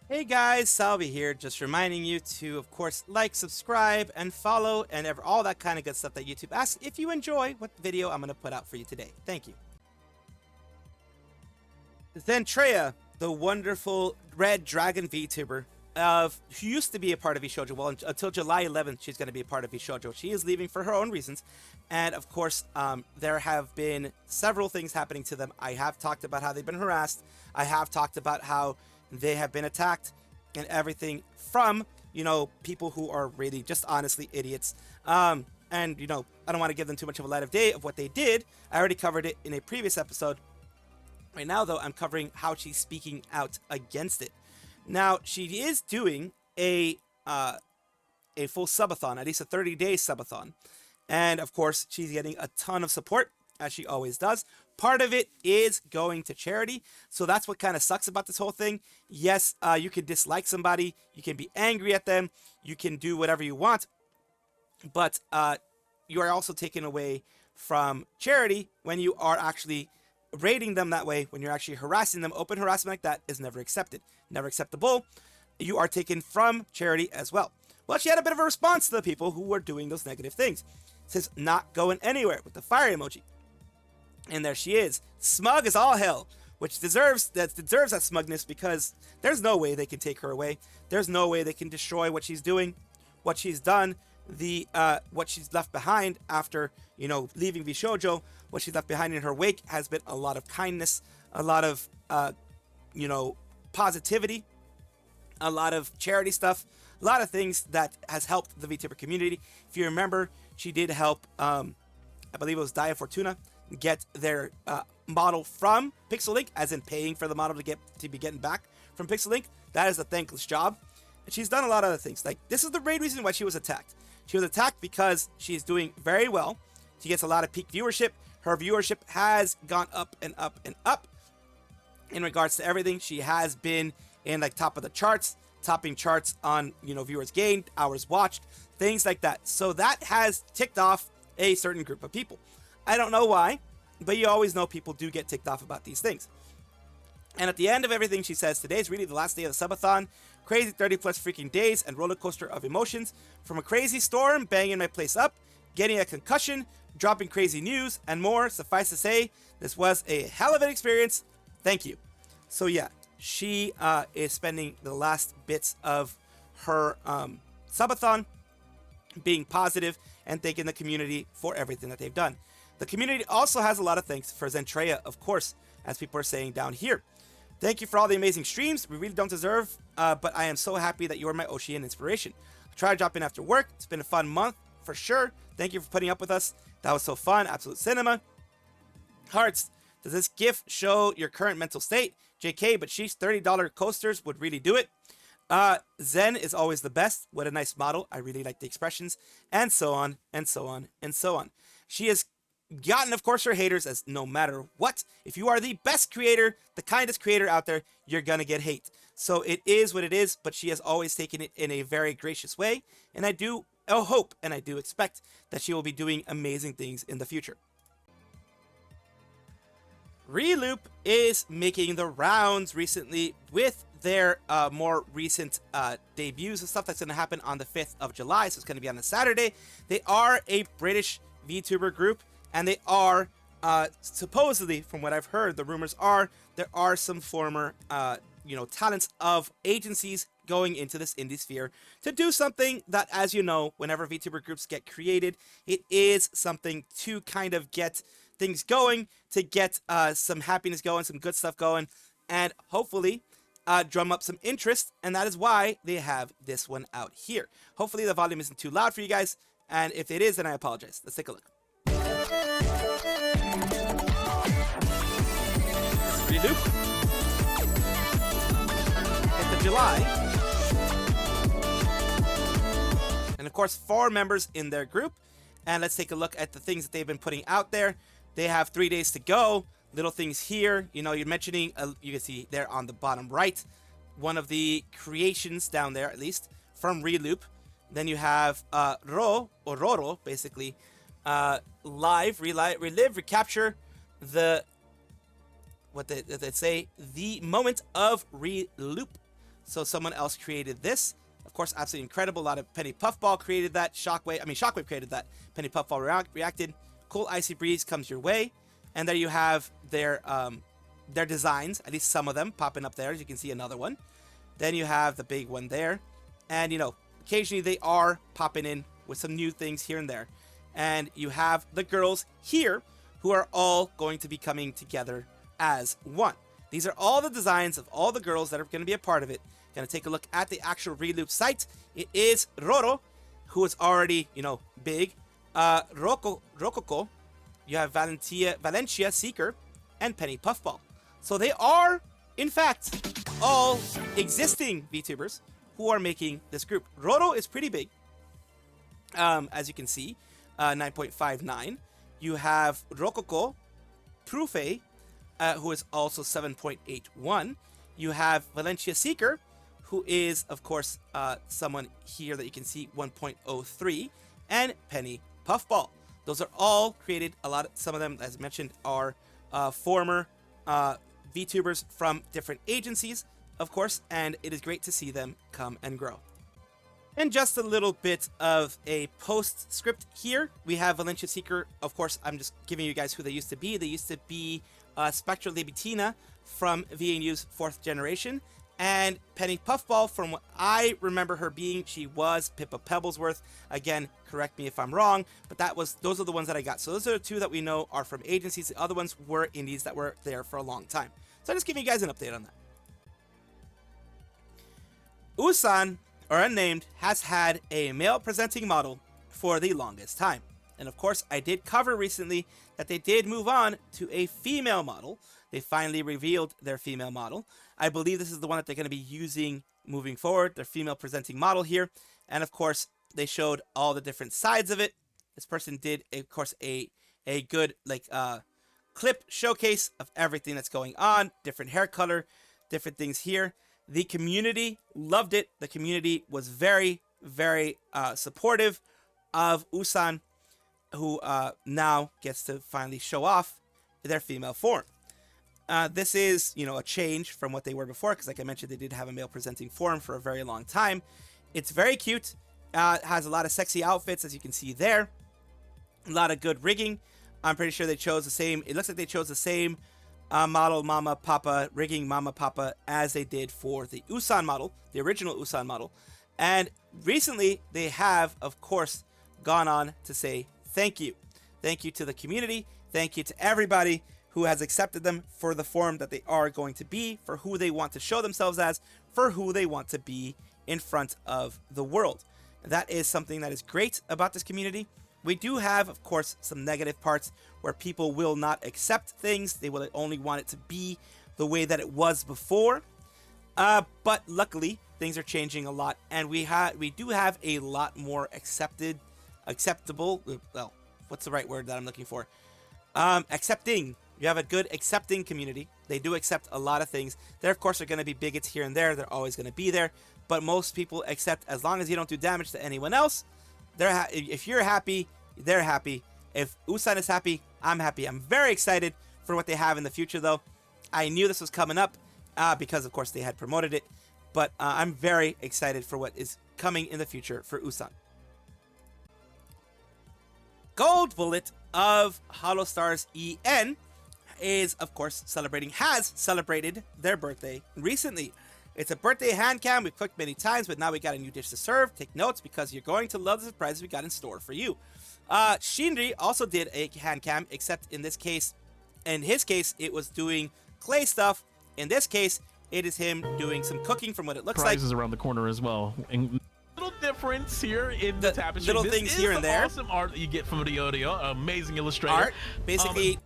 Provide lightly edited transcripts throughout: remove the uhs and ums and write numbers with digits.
Hey guys, Salvi here, just reminding you to, of course, like, subscribe, and follow, and all that kind of good stuff that YouTube asks if you enjoy what video I'm going to put out for you today. Thank you. Zentreya, the wonderful red dragon VTuber, who used to be a part of VShoujo, well, until July 11th, she's going to be a part of VShoujo. She is leaving for her own reasons, and of course, there have been several things happening to them. I have talked about how they've been harassed. I have talked about how they have been attacked and everything from, people who are really just honestly idiots. And, I don't want to give them too much of a light of day of what they did. I already covered it in a previous episode. Right now, though, I'm covering how she's speaking out against it. Now, she is doing a full subathon, at least a 30-day subathon. And, of course, she's getting a ton of support, as she always does. Part of it is going to charity, so that's what kind of sucks about this whole thing. Yes, you can dislike somebody, you can be angry at them, you can do whatever you want, but you are also taken away from charity when you are actually rating them that way, when you're actually harassing them. Open harassment like that is never accepted, never acceptable. You are taken from charity as well. Well, she had a bit of a response to the people who were doing those negative things. It says, not going anywhere, with the fire emoji. And there she is, smug as all hell, which deserves that smugness, because there's no way they can take her away. There's no way they can destroy what she's doing, what she's done, what she's left behind after, leaving VShoujo. What she's left behind in her wake has been a lot of kindness, a lot of, positivity, a lot of charity stuff, a lot of things that has helped the VTuber community. If you remember, she did help, I believe it was Dia Fortuna, get their model from Pixel as in paying for the model to be getting back from Pixel. That is a thankless job. And she's done a lot of other things. Like, this is the main reason why she was attacked. She was attacked because she's doing very well. She gets a lot of peak viewership. Her viewership has gone up and up and up. In regards to everything, she has been in top of the charts, topping charts on, viewers gained, hours watched, things like that. So that has ticked off a certain group of people. I don't know why, but you always know people do get ticked off about these things. And at the end of everything, she says, today is really the last day of the subathon. Crazy 30 plus freaking days and roller coaster of emotions. From a crazy storm, banging my place up, getting a concussion, dropping crazy news, and more. Suffice to say, this was a hell of an experience. Thank you. So yeah, she is spending the last bits of her subathon being positive and thanking the community for everything that they've done. The community also has a lot of thanks for Zentreya, of course, as people are saying down here. Thank you for all the amazing streams. We really don't deserve, but I am so happy that you are my Oshi and inspiration. I try to drop in after work. It's been a fun month, for sure. Thank you for putting up with us. That was so fun. Absolute cinema. Hearts, does this GIF show your current mental state? JK, but she's $30 coasters would really do it. Zen is always the best. What a nice model. I really like the expressions. And so on, and so on, and so on. She has gotten, of course, her haters, as no matter what, if you are the best creator, the kindest creator out there, you're gonna get hate. So it is what it is, but she has always taken it in a very gracious way, and I do hope and I do expect that she will be doing amazing things in the future. Reloop is making the rounds recently with their more recent debuts and stuff that's going to happen on the 5th of July, so it's going to be on a Saturday. They are a British VTuber group, and they are supposedly, from what I've heard, the rumors are there are some former talents of agencies going into this indie sphere to do something that, as you know, whenever VTuber groups get created, it is something to kind of get things going, to get some happiness going, some good stuff going, and hopefully drum up some interest, and that is why they have this one out here. Hopefully the volume isn't too loud for you guys, and if it is, then I apologize. Let's take a look. Reloop. It's July. And of course, 4 members in their group. And let's take a look at the things that they've been putting out there. They have 3 days to go. Little things here. You're mentioning, you can see there on the bottom right, one of the creations down there, at least, from Reloop. Then you have Roro, basically, relive, recapture the what they say, the moment of reloop. So someone else created this. Of course, absolutely incredible. A lot of Penny Puffball created that. Shockwave created that. Penny Puffball reacted. Cool Icy Breeze comes your way. And there you have their designs, at least some of them popping up there. As you can see, another one. Then you have the big one there. And, you know, occasionally they are popping in with some new things here and there. And you have the girls here who are all going to be coming together as one. These are all the designs of all the girls that are going to be a part of it. Going to take a look at the actual reloop site. It is Roro, who is already, you know, big. Rococo. You have Valencia Seeker and Penny Puffball. So they are, in fact, all existing VTubers who are making this group. Roro is pretty big, as you can see, 9.59. You have Rococo, Prufe, who is also 7.81. You have Valencia Seeker, who is, of course, someone here that you can see, 1.03, and Penny Puffball. Those are all created. Some of them, as mentioned, are former VTubers from different agencies, of course, and it is great to see them come and grow. And just a little bit of a postscript here. We have Valencia Seeker. Of course, I'm just giving you guys who they used to be. They used to be Spectral Libitina from VANU's 4th generation. And Penny Puffball, from what I remember her being, she was Pippa Pebblesworth. Again, correct me if I'm wrong, but those are the ones that I got. So those are the two that we know are from agencies. The other ones were indies that were there for a long time. So I'm just giving you guys an update on that. Usan, or Unnamed, has had a male presenting model for the longest time. And of course, I did cover recently that they did move on to a female model. They finally revealed their female model. I believe this is the one that they're going to be using moving forward, their female presenting model here. And of course, they showed all the different sides of it. This person did, of course, a good clip showcase of everything that's going on, different hair color, different things here. The community loved it. The community was very, very supportive of Usan, who now gets to finally show off their female form. This is, you know, a change from what they were before, because like I mentioned, they did have a male presenting form for a very long time. It's very cute. It has a lot of sexy outfits, as you can see there. A lot of good rigging. I'm pretty sure they chose the same. It looks like they chose the same model, Mama Papa, rigging Mama Papa, as they did for the Usan model, the original Usan model. And recently, they have, of course, gone on to say thank you. Thank you to the community. Thank you to everybody who has accepted them for the form that they are going to be, for who they want to show themselves as, for who they want to be in front of the world. That is something that is great about this community. We do have, of course, some negative parts where people will not accept things. They will only want it to be the way that it was before. But luckily, things are changing a lot, and we do have a lot more acceptable. Well, what's the right word that I'm looking for? Accepting. You have a good accepting community. They do accept a lot of things. There, of course, are going to be bigots here and there. They're always going to be there. But most people accept as long as you don't do damage to anyone else. If you're happy, they're happy. If Usan is happy, I'm happy. I'm very excited for what they have in the future, though. I knew this was coming up because, of course, they had promoted it. But I'm very excited for what is coming in the future for Usan. Goldbullet of Holostars EN is, of course, has celebrated their birthday recently. It's a birthday hand cam. We've clicked many times, but now we got a new dish to serve. Take notes because you're going to love the surprises we got in store for you. Shinri also did a hand cam, except in his case, it was doing clay stuff. In this case, it is him doing some cooking from what it looks like. Prizes around the corner as well. And little difference here in the tapestry. Little things here and there. Awesome art that you get from Ryorio. Amazing illustrator. Art, basically,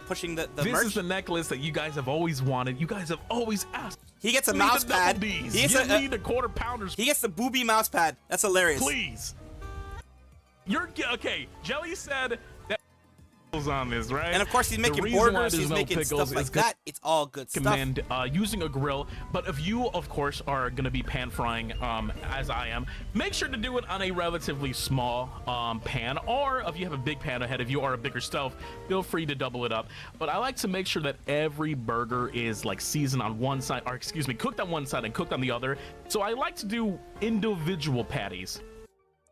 pushing the merch. This is the necklace that you guys have always wanted. You guys have always asked. He gets a mouse pad. Give me the quarter pounders. He gets the booby mouse pad. That's hilarious. Please. You're okay. Jelly said that. on this, right? And of course, he's making borders, he's making stuff like that. It's all good stuff. Using a grill, but if you, of course, are going to be pan frying, as I am, make sure to do it on a relatively small pan, or if you have a big pan ahead, if you are a bigger stove, feel free to double it up. But I like to make sure that every burger is like seasoned on one side, or excuse me, cooked on one side and cooked on the other. So I like to do individual patties.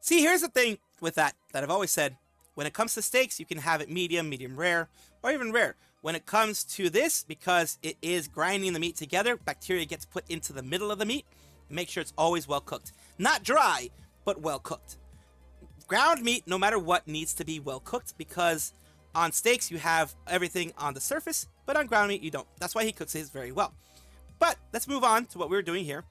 See, here's the thing with that I've always said. When it comes to steaks, you can have it medium, medium rare, or even rare. When it comes to this, because it is grinding the meat together, bacteria gets put into the middle of the meat. Make sure it's always well cooked. Not dry, but well cooked. Ground meat, no matter what, needs to be well cooked, because on steaks, you have everything on the surface, but on ground meat, you don't. That's why he cooks his very well. But let's move on to what we were doing here.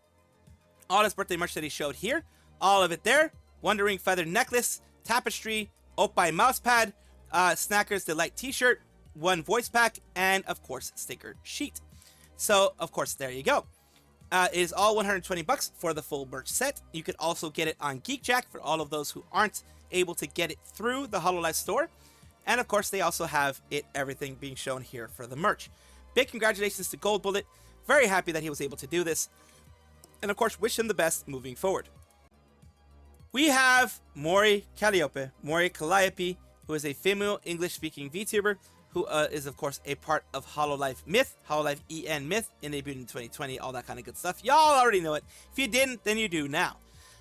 All his birthday merch that he showed here, all of it there. Wondering feathered necklace, tapestry, Opie mousepad, Snackers Delight t-shirt, one voice pack, and of course sticker sheet. So of course there you go. It is all 120 bucks for the full merch set. You could also get it on GeekJack for all of those who aren't able to get it through the Hololive store. And of course they also have everything being shown here for the merch. Big congratulations to Goldbullet. Very happy that he was able to do this. And of course wish him the best moving forward. We have Mori Calliope, who is a female English-speaking VTuber, who is, of course, a part of Hololive Myth, Hololive EN Myth, in debuted in 2020, all that kind of good stuff. Y'all already know it. If you didn't, then you do now.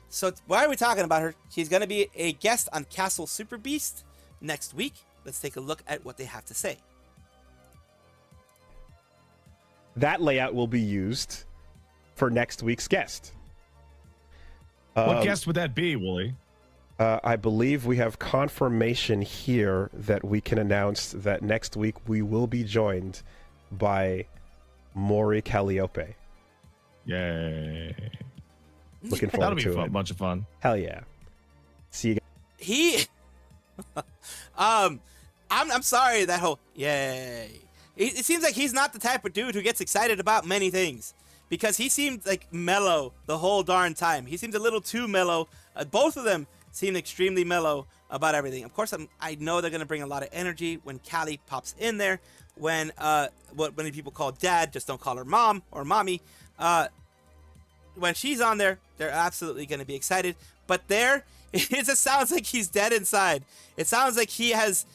So why are we talking about her? She's going to be a guest on Castle Super Beast next week. Let's take a look at what they have to say. That layout will be used for next week's guest. What guest would that be, Wooly? I believe we have confirmation here that we can announce that next week we will be joined by Mori Calliope. Yay. Looking forward to it. That'll be a bunch of fun. Hell yeah. See you guys. I'm sorry, that whole yay. It seems like he's not the type of dude who gets excited about many things. Because he seemed like mellow the whole darn time. He seemed a little too mellow. Both of them seemed extremely mellow about everything. Of course, I know they're going to bring a lot of energy when Calli pops in there. When what many people call dad, just don't call her mom or mommy. When she's on there, they're absolutely going to be excited. But there, it just sounds like he's dead inside. It sounds like he has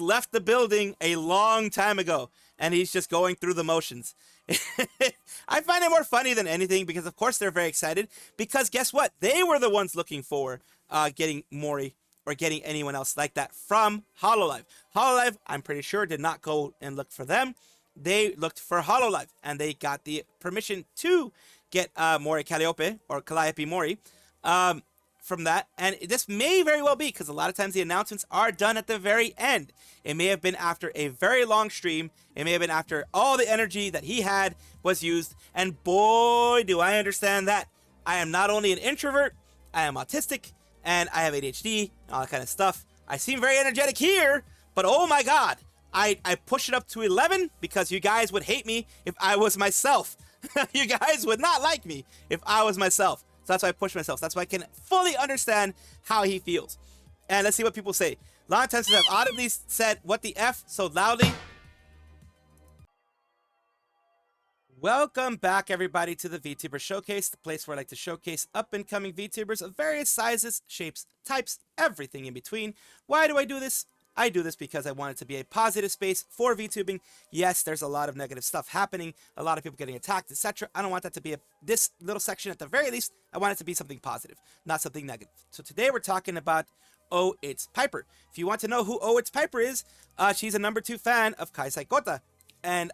left the building a long time ago. And he's just going through the motions. I find it more funny than anything because, of course, they're very excited. Because guess what? They were the ones looking for getting Mori or getting anyone else like that from Hololive. Hololive, I'm pretty sure, did not go and look for them. They looked for Hololive, and they got the permission to get Mori Calliope or Calliope Mori from that. And this may very well be because a lot of times the announcements are done at the very end. It may have been after a very long stream. It may have been after all the energy that he had was used. And boy, do I understand that. I am not only an introvert, I am autistic, and I have ADHD, and all that kind of stuff. I seem very energetic here, but oh my God, I push it up to 11 because you guys would hate me if I was myself. You guys would not like me if I was myself. So that's why I push myself. That's why I can fully understand how he feels. And let's see what people say. A lot of times I've audibly said, what the F, so loudly. Welcome back, everybody, to the VTuber Showcase, the place where I like to showcase up-and-coming VTubers of various sizes, shapes, types, everything in between. Why do I do this? I do this because I want it to be a positive space for VTubing. Yes, there's a lot of negative stuff happening, a lot of people getting attacked, etc. I don't want that to be this little section at the very least. I want it to be something positive, not something negative. So today we're talking about Oh It's Piper. If you want to know who Oh It's Piper is, she's a #2 fan of Kai Saikota. And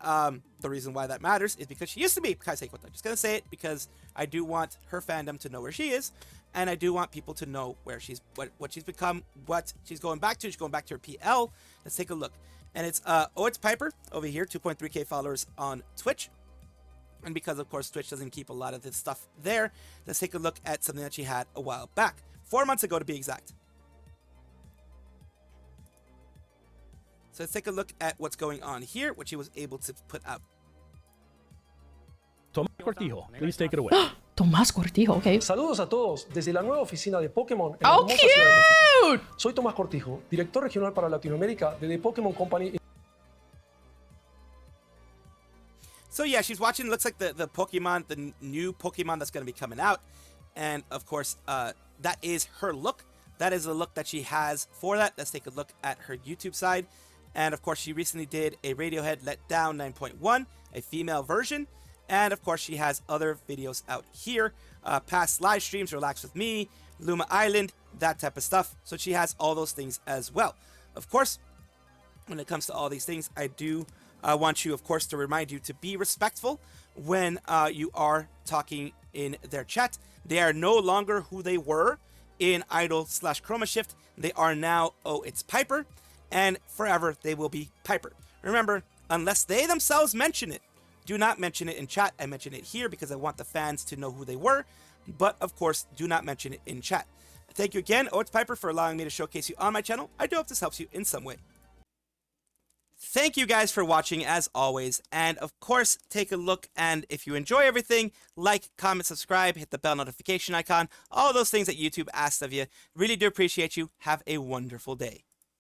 the reason why that matters is because she used to be Kai Saikota. I'm just going to say it because I do want her fandom to know where she is. And I do want people to know where she's, what she's become, what she's going back to. She's going back to her PL. Let's take a look. And it's Oh It's Piper over here, 2.3k followers on Twitch. And because, of course, Twitch doesn't keep a lot of this stuff there, let's take a look at something that she had a while back. 4 months ago, to be exact. So let's take a look at what's going on here, what she was able to put out. Tomás Cortijo, please take it away. Tomás Cortijo, okay. Saludos a todos desde la nueva oficina de Pokémon. Oh, cute! cute! Soy Tomás Cortijo, director regional para Latinoamérica de The Pokémon Company. So yeah, she's watching. Looks like the Pokemon, the new Pokemon that's going to be coming out, and of course, that is her look. That is the look that she has for that. Let's take a look at her YouTube side, and of course, she recently did a Radiohead Let Down 9.1, a female version, and of course, she has other videos out here, past live streams, Relax With Me, Luma Island, that type of stuff. So she has all those things as well. Of course, when it comes to all these things, I do want you, of course, to remind you to be respectful when you are talking in their chat. They are no longer who they were in Idol/Chroma Shift. They are now, oh, it's Piper, and forever they will be Piper. Remember, unless they themselves mention it, do not mention it in chat. I mention it here because I want the fans to know who they were, but of course, do not mention it in chat. Thank you again, Oh It's Piper, for allowing me to showcase you on my channel. I do hope this helps you in some way. Thank you guys for watching as always, and of course take a look, and if you enjoy everything, like, comment, subscribe, hit the bell notification icon, all those things that YouTube asks of you. Really do appreciate you. Have a wonderful day.